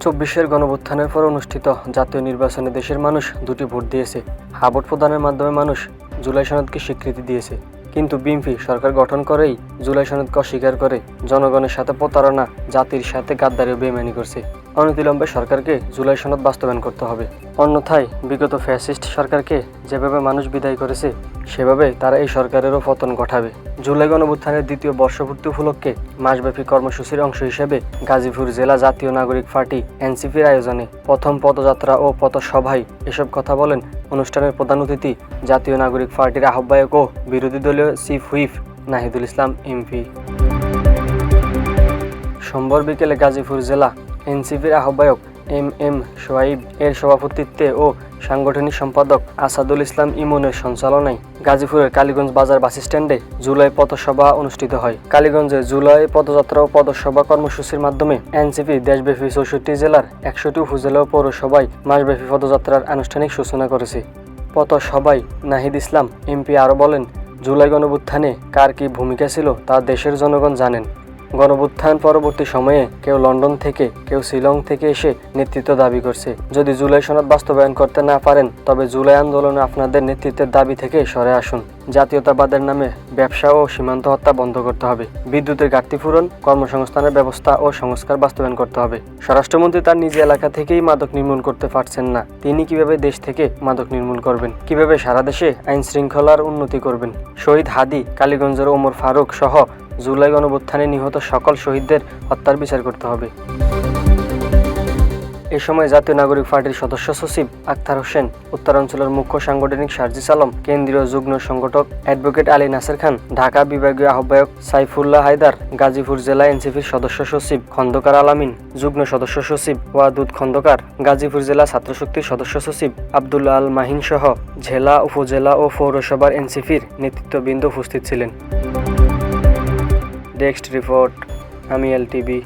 ২০২৪-এর গণঅভ্যুত্থানের পর অনুষ্ঠিত জাতীয় নির্বাচনে দেশের মানুষ দুটি ভোট দিয়েছে। ভোট প্রদানের মাধ্যমে মানুষ জুলাই সনদকে স্বীকৃতি দিয়েছে। কিন্তু বিএনপি সরকার গঠন করেই জুলাই সনদকে অস্বীকার করে জনগণের সাথে প্রতারণা, জাতির সাথে গাদ্দারি ও বেইমানি করছে। অনতিবিলম্বে সরকারকে জুলাই সনদ বাস্তবায়ন করতে হবে। অন্যথায় বিগত ফ্যাসিস্ট সরকারকে যেভাবে মানুষ বিদায় করেছে সেভাবে তারা এই সরকারেরও পতন ঘটাবে। জুলাই গণঅভ্যুত্থানের দ্বিতীয় বর্ষপূর্তি উপলক্ষে মাসব্যাপী কর্মসূচির অংশ হিসেবে গাজীপুর জেলা জাতীয় নাগরিক পার্টি এনসিপির আয়োজনে প্রথম পদযাত্রা ও পথসভায় এসব কথা বলেন অনুষ্ঠানের প্রধান অতিথি জাতীয় নাগরিক পার্টির আহ্বায়ক ও বিরোধী দলীয় চিফ হুইপ নাহিদুল ইসলাম এমপি। সোমবার বিকেলে গাজীপুর জেলা এনসিপির আহ্বায়ক এম সোহাইব এর সভাপতিত্বে ও সাংগঠনিক সম্পাদক আসাদুল ইসলাম ইমনের সঞ্চালনায় গাজীপুরের কালীগঞ্জ বাজার বাসস্ট্যান্ডে জুলাই পথসভা অনুষ্ঠিত হয়। কালীগঞ্জে জুলাই পদযাত্রা ও পথসভা কর্মসূচির মাধ্যমে এনসিপি দেশব্যাপী ৬৪ জেলার ১০০টি উপজেলা ও পৌরসভায় মাসব্যাপী পদযাত্রার আনুষ্ঠানিক সূচনা করেছে। পথসভায় নাহিদ ইসলাম এমপি আরও বলেন, জুলাই গণঅভ্যুত্থানে কার কী ভূমিকা ছিল তা দেশের জনগণ জানেন। গণঅভ্যুত্থান পরবর্তী সময়ে কেউ লন্ডন থেকে, কেউ শিলং থেকে এসে নেতৃত্ব দাবি করছে। যদি জুলাই সনদ বাস্তবায়ন করতে না পারেন তবে জুলাই আন্দোলনে আপনাদের নেতৃত্বের দাবি থেকে সরে আসুন। জাতীয়তাবাদের নামে ব্যবসা ও সীমান্ত হত্যা বন্ধ করতে হবে। বিদ্যুতের ঘাটতি পূরণ, কর্মসংস্থানের ব্যবস্থা ও সংস্কার বাস্তবায়ন করতে হবে। স্বরাষ্ট্রমন্ত্রী তার নিজ এলাকা থেকেই মাদক নির্মূল করতে পারছেন না, তিনি কিভাবে দেশ থেকে মাদক নির্মূল করবেন? কিভাবে সারা দেশে আইন শৃঙ্খলার উন্নতি করবেন? শহীদ হাদি, কালীগঞ্জের ওমর ফারুক সহ জুলাই গণঅভ্যুত্থানে নিহত সকল শহীদদের হত্যার বিচার করতে হবে। এ সময় জাতীয় নাগরিক পার্টির সদস্য সচিব আখতার হোসেন, উত্তরাঞ্চলের মুখ্য সাংগঠনিক সার্জিস আলম, কেন্দ্রীয় যুগ্ম সংগঠক অ্যাডভোকেট আলী নাসের খান, ঢাকা বিভাগীয় আহ্বায়ক সাইফুল্লাহ হায়দার, গাজীপুর জেলা এনসিপির সদস্য সচিব খন্দকার আলামিন, যুগ্ম সদস্য সচিব ওয়াদুদ খন্দকার, গাজীপুর জেলা ছাত্রশক্তির সদস্য সচিব আব্দুল্লাহ আল মাহিন সহ জেলা, উপজেলা ও পৌরসভার এনসিপির নেতৃত্ববৃন্দ উপস্থিত ছিলেন। ডেস্ক রিপোর্ট, আমি এলটিভি।